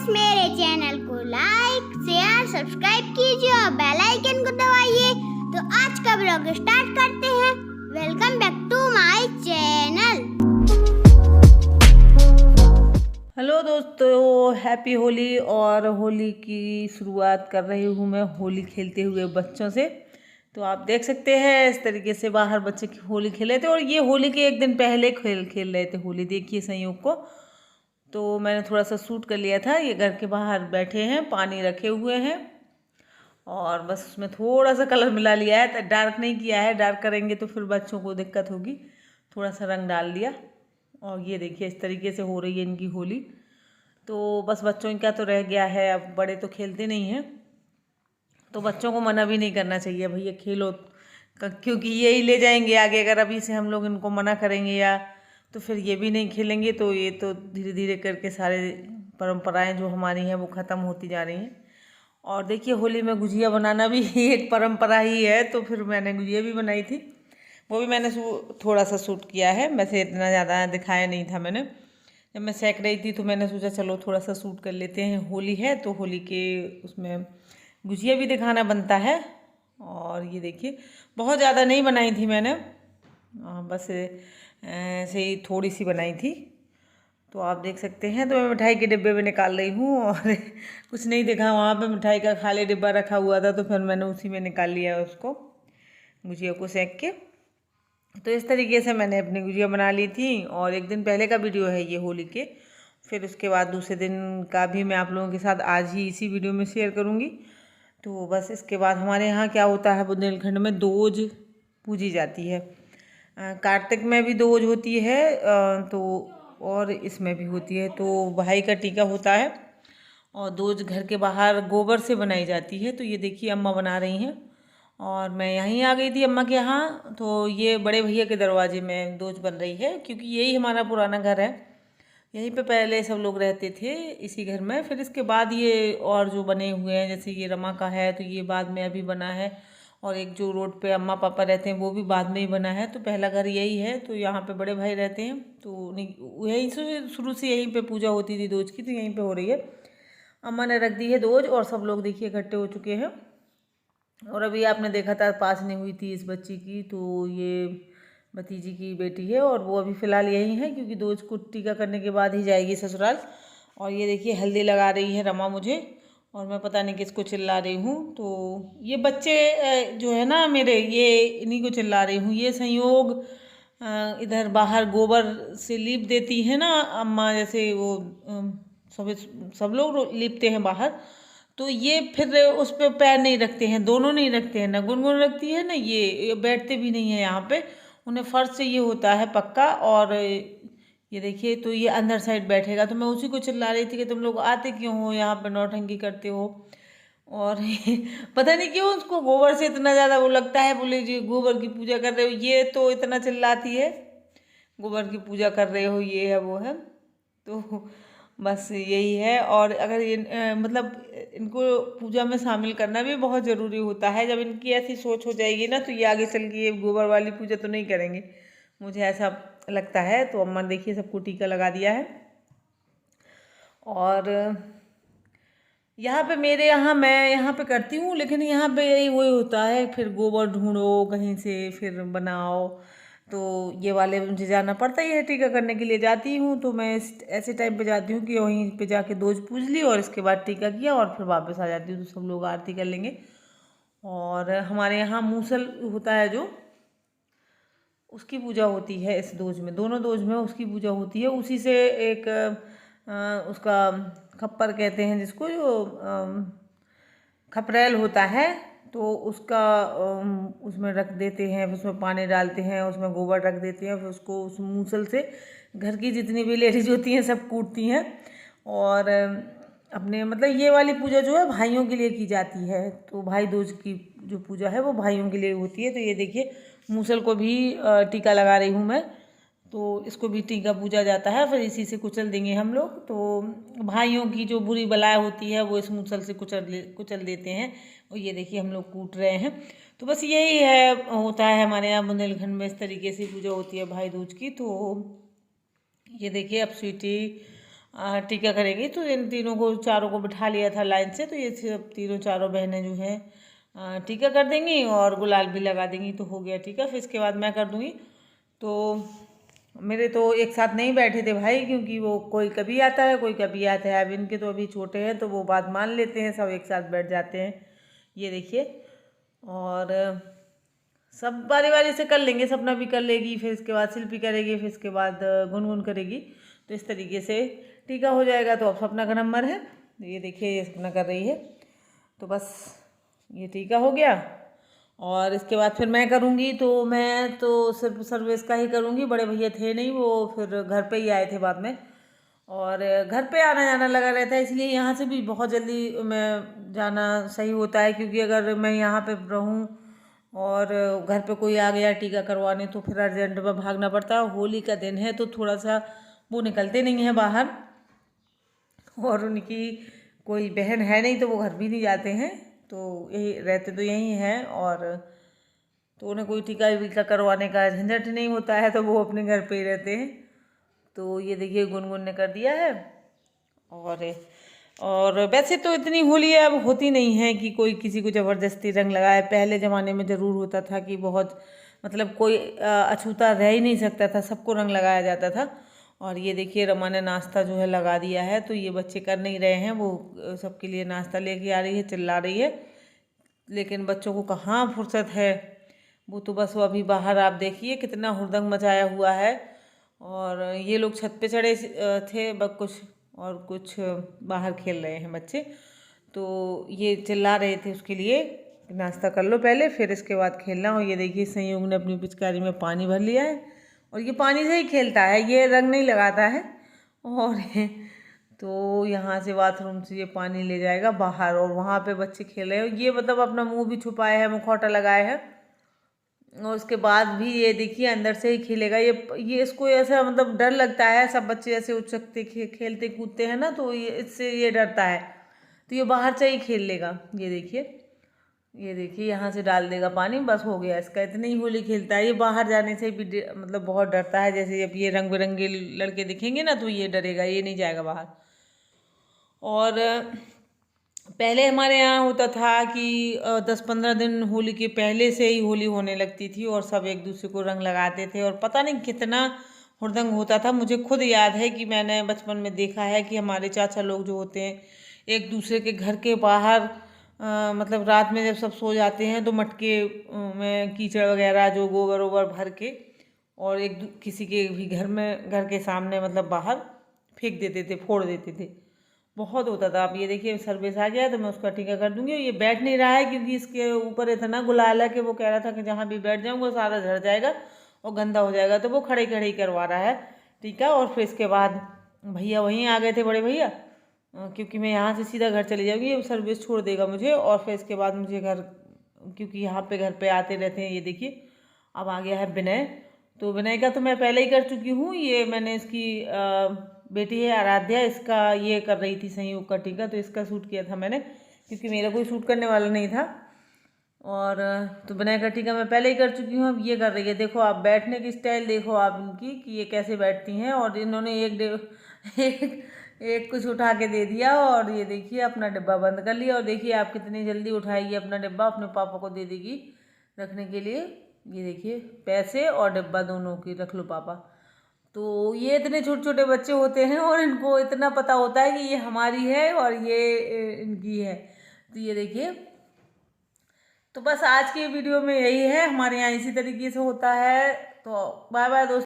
Guys, मेरे channel को like share subscribe कीजिए और बेल आइकन को दबाइए। तो आज का ब्लॉग स्टार्ट करते हैं। Welcome back to my channel. Hello दोस्तों, हैप्पी होली। और होली की शुरुआत कर रही हूँ मैं होली खेलते हुए बच्चों से। तो आप देख सकते हैं इस तरीके से बाहर बच्चे की होली खेले थे और ये होली के एक दिन पहले खेल रहे थे होली। देखिए संयोग को, तो मैंने थोड़ा सा शूट कर लिया था। ये घर के बाहर बैठे हैं, पानी रखे हुए हैं और बस उसमें थोड़ा सा कलर मिला लिया है। तो डार्क नहीं किया है, डार्क करेंगे तो फिर बच्चों को दिक्कत होगी। थोड़ा सा रंग डाल दिया और ये देखिए इस तरीके से हो रही है इनकी होली। तो बस बच्चों का तो रह गया है, अब बड़े तो खेलते नहीं हैं, तो बच्चों को मना भी नहीं करना चाहिए भैया खेलो, क्योंकि यही ले जाएंगे आगे। अगर अभी से हम लोग इनको मना करेंगे या तो फिर ये भी नहीं खेलेंगे, तो ये तो धीरे धीरे करके सारे परंपराएं जो हमारी हैं वो ख़त्म होती जा रही हैं। और देखिए होली में गुजिया बनाना भी एक परंपरा ही है, तो फिर मैंने गुजिया भी बनाई थी। वो भी मैंने थोड़ा सा शूट किया है, वैसे इतना ज़्यादा दिखाया नहीं था मैंने। जब मैं सेक रही थी तो मैंने सोचा चलो थोड़ा सा शूट कर लेते हैं, होली है तो होली के उसमें गुजिया भी दिखाना बनता है। और ये देखिए बहुत ज़्यादा नहीं बनाई थी मैंने, बस ऐसे ही थोड़ी सी बनाई थी। तो आप देख सकते हैं, तो मैं मिठाई के डिब्बे में निकाल रही हूँ और कुछ नहीं देखा वहाँ पे मिठाई का खाली डिब्बा रखा हुआ था, तो फिर मैंने उसी में निकाल लिया उसको, गुजिया को सेक के। तो इस तरीके से मैंने अपनी गुजिया बना ली थी। और एक दिन पहले का वीडियो है ये होली के। फिर उसके बाद दूसरे दिन का भी मैं आप लोगों के साथ आज ही इसी वीडियो में शेयर करूँगी। तो बस इसके बाद हमारे यहाँ क्या होता है, बुंदेलखंड में दोज पूजी जाती है। कार्तिक में भी दोज होती है, तो और इसमें भी होती है। तो भाई का टीका होता है और दोज घर के बाहर गोबर से बनाई जाती है। तो ये देखिए अम्मा बना रही हैं और मैं यहीं आ गई थी अम्मा के यहाँ। तो ये बड़े भैया के दरवाजे में दोज बन रही है, क्योंकि यही हमारा पुराना घर है, यहीं पे पहले सब लोग रहते थे इसी घर में। फिर इसके बाद ये और जो बने हुए हैं, जैसे ये रमा का है तो ये बाद में अभी बना है, और एक जो रोड पे अम्मा पापा रहते हैं वो भी बाद में ही बना है। तो पहला घर यही है, तो यहाँ पे बड़े भाई रहते हैं, तो यहीं से शुरू से यहीं पे पूजा होती थी दोज की, तो यहीं पे हो रही है। अम्मा ने रख दी है दोज और सब लोग देखिए इकट्ठे हो चुके हैं। और अभी आपने देखा था पास नहीं हुई थी इस बच्ची की, तो ये भतीजी की बेटी है और वो अभी फ़िलहाल यही है, क्योंकि दोज को टीका करने के बाद ही जाएगी ससुराल। और ये देखिए हल्दी लगा रही है रमा मुझे, और मैं पता नहीं किसको चिल्ला रही हूँ। तो ये बच्चे जो है ना मेरे, ये इन्हीं को चिल्ला रही हूँ। ये संयोग इधर बाहर गोबर से लीप देती है ना अम्मा, जैसे वो सब लोग लीपते हैं बाहर, तो ये फिर उस पर पैर नहीं रखते हैं, दोनों नहीं रखते हैं, ना गुनगुन रखती है ना ये बैठते भी नहीं है यहाँ पे। उन्हें फर्श से ये होता है पक्का। और ये देखिए तो ये अंदर साइड बैठेगा, तो मैं उसी को चिल्ला रही थी कि तुम लोग आते क्यों हो यहाँ पे, नौटंकी करते हो। और पता नहीं क्यों उसको गोबर से इतना ज़्यादा वो लगता है, बोले जी गोबर की पूजा कर रहे हो, ये तो इतना चिल्लाती है गोबर की पूजा कर रहे हो, ये है वो है। तो बस यही है। और अगर ये मतलब इनको पूजा में शामिल करना भी बहुत ज़रूरी होता है। जब इनकी ऐसी सोच हो जाएगी ना, तो ये आगे चल के ये गोबर वाली पूजा तो नहीं करेंगे, मुझे ऐसा लगता है। तो अम्मा देखिए सबको टीका लगा दिया है। और यहाँ पे मेरे यहाँ मैं यहाँ पे करती हूँ, लेकिन यहाँ पे यही वही होता है, फिर गोबर ढूंढो कहीं से फिर बनाओ। तो ये वाले मुझे जाना पड़ता ही है, टीका करने के लिए जाती हूँ तो मैं ऐसे टाइम पे जाती हूँ कि वहीं पे जाके दोज पूज ली और इसके बाद टीका किया और फिर वापस आ जाती हूँ, तो सब लोग आरती कर लेंगे। और हमारे यहाँ मूसल होता है जो, उसकी पूजा होती है इस दोज में, दोनों दोज में उसकी पूजा होती है। उसी से एक उसका खप्पर कहते हैं जिसको, जो खपरेल होता है, तो उसका उसमें रख देते हैं, फिर उसमें पानी डालते हैं, उसमें गोबर रख देते हैं, फिर उसको उस मूसल से घर की जितनी भी लेडीज होती हैं सब कूटती हैं। और अपने मतलब ये वाली पूजा जो है भाइयों के लिए की जाती है, तो भाई दूज की जो पूजा है वो भाइयों के लिए होती है। तो ये देखिए मूसल को भी टीका लगा रही हूँ मैं, तो इसको भी टीका पूजा जाता है, फिर इसी से कुचल देंगे हम लोग। तो भाइयों की जो बुरी बलाएं होती है वो इस मूसल से कुचल देते हैं। और ये देखिए हम लोग कूट रहे हैं। तो बस यही है, होता है हमारे यहाँ बुंदेलखंड में, इस तरीके से पूजा होती है भाई दूज की। तो ये देखिए अब स्वीटी टीका करेगी। तो इन तीनों को चारों को बिठा लिया था लाइन से, तो ये सब तीनों चारों बहनें जो हैं टीका कर देंगी और गुलाल भी लगा देंगी, तो हो गया टीका। फिर इसके बाद मैं कर दूँगी। तो मेरे तो एक साथ नहीं बैठे थे भाई, क्योंकि वो कोई कभी आता है कोई कभी आता है। अब इनके तो अभी छोटे हैं तो वो बात मान लेते हैं, सब एक साथ बैठ जाते हैं। ये देखिए, और सब बारी बारी से कर लेंगे। सपना भी कर लेगी, फिर इसके बाद शिल्पी करेगी, फिर इसके बाद गुनगुन करेगी। तो इस तरीके से टीका हो जाएगा। तो अब सपना का नंबर है। ये देखिए, ये सपना कर रही है। तो बस ये टीका हो गया और इसके बाद फिर मैं करूँगी। तो मैं तो सिर्फ सर्विस का ही करूँगी, बड़े भैया थे नहीं, वो फिर घर पे ही आए थे बाद में। और घर पे आना जाना लगा रहता है, इसलिए यहाँ से भी बहुत जल्दी मैं जाना सही होता है। क्योंकि अगर मैं यहाँ पे रहूँ और घर पे कोई आ गया टीका करवाने तो फिर अर्जेंट में भागना पड़ता है। होली का दिन है तो थोड़ा सा वो निकलते नहीं हैं बाहर, और उनकी कोई बहन है नहीं तो वो घर भी नहीं जाते हैं। तो यही रहते तो यहीं हैं, और तो उन्हें कोई टीका वीका करवाने का झंझट नहीं होता है, तो वो अपने घर पे ही रहते हैं। तो ये देखिए, गुनगुन ने कर दिया है। और वैसे तो इतनी होली अब होती नहीं है कि कोई किसी को ज़बरदस्ती रंग लगाए। पहले ज़माने में ज़रूर होता था कि बहुत, मतलब कोई अछूता रह ही नहीं सकता था, सबको रंग लगाया जाता था। और ये देखिए, रमा ने नाश्ता जो है लगा दिया है। तो ये बच्चे कर नहीं रहे हैं, वो सबके लिए नाश्ता लेके आ रही है, चिल्ला रही है। लेकिन बच्चों को कहाँ फुर्सत है, वो तो बस वो अभी बाहर, आप देखिए कितना हुड़दंग मचाया हुआ है। और ये लोग छत पे चढ़े थे कुछ, और कुछ बाहर खेल रहे हैं बच्चे। तो ये चिल्ला रहे थे उसके लिए, नाश्ता कर लो पहले फिर इसके बाद खेलना। और ये देखिए, संयोग ने अपनी पिचकारी में पानी भर लिया है, और ये पानी से ही खेलता है, ये रंग नहीं लगाता है। और तो यहाँ से बाथरूम से ये पानी ले जाएगा बाहर, और वहाँ पे बच्चे खेल रहे हैं। ये मतलब अपना मुंह भी छुपाए है, मुखौटा लगाए है, और उसके बाद भी ये देखिए अंदर से ही खेलेगा। ये इसको ऐसा मतलब डर लगता है। सब बच्चे ऐसे उछकते खेलते कूदते हैं ना, तो ये इससे ये डरता है, तो ये बाहर से ही खेल लेगा। ये देखिए यहाँ से डाल देगा पानी, बस हो गया इसका। इतनी ही होली खेलता है ये, बाहर जाने से भी मतलब बहुत डरता है। जैसे जब ये रंग बिरंगे लड़के दिखेंगे ना तो ये डरेगा, ये नहीं जाएगा बाहर। और पहले हमारे यहाँ होता था कि 10-15 दिन होली के पहले से ही होली होने लगती थी, और सब एक दूसरे को रंग लगाते थे, और पता नहीं कितना हुड़दंग होता था। मुझे खुद याद है कि मैंने बचपन में देखा है कि हमारे चाचा लोग जो होते हैं एक दूसरे के घर के बाहर मतलब रात में जब सब सो जाते हैं तो मटके में कीचड़ वगैरह जो गोबर वोबर भर के, और किसी के भी घर के सामने मतलब बाहर फेंक देते थे, फोड़ देते थे। बहुत होता था। आप ये देखिए, सर्विस आ गया तो मैं उसका टीका कर दूंगी। ये बैठ नहीं रहा है क्योंकि इसके ऊपर इतना गुलाल है कि वो कह रहा था कि जहाँ भी बैठ जाऊँगा सारा झड़ जाएगा और गंदा हो जाएगा, तो वो खड़े खड़े ही करवा रहा है टीका। और फिर इसके बाद भैया वहीं आ गए थे, बड़े भैया, क्योंकि मैं यहाँ से सीधा घर चली जाऊँगी, सर्विस छोड़ देगा मुझे। और फिर इसके बाद मुझे घर, क्योंकि यहाँ पे घर पे आते रहते हैं। ये देखिए, अब आ गया है विनय। तो विनय का तो मैं पहले ही कर चुकी हूँ। ये मैंने इसकी बेटी है आराध्या, इसका ये कर रही थी संयोग का टीका, तो इसका सूट किया था मैंने, क्योंकि मेरा कोई सूट करने वाला नहीं था। और तो विनय का टीका मैं पहले ही कर चुकी हूँ। अब ये कर रही है। देखो आप बैठने की स्टाइल देखो आप इनकी, कि ये कैसे बैठती हैं। और इन्होंने एक कुछ उठा के दे दिया, और ये देखिए अपना डिब्बा बंद कर लिया। और देखिए आप कितनी जल्दी उठाएगी अपना डिब्बा, अपने पापा को दे देगी रखने के लिए। ये देखिए, पैसे और डिब्बा दोनों की रख लो पापा। तो ये इतने छोटे छोटे बच्चे होते हैं और इनको इतना पता होता है कि ये हमारी है और ये इनकी है। तो ये देखिए, तो बस आज के वीडियो में यही है। हमारे यहाँ इसी तरीके से होता है। तो बाय बाय दोस्तों।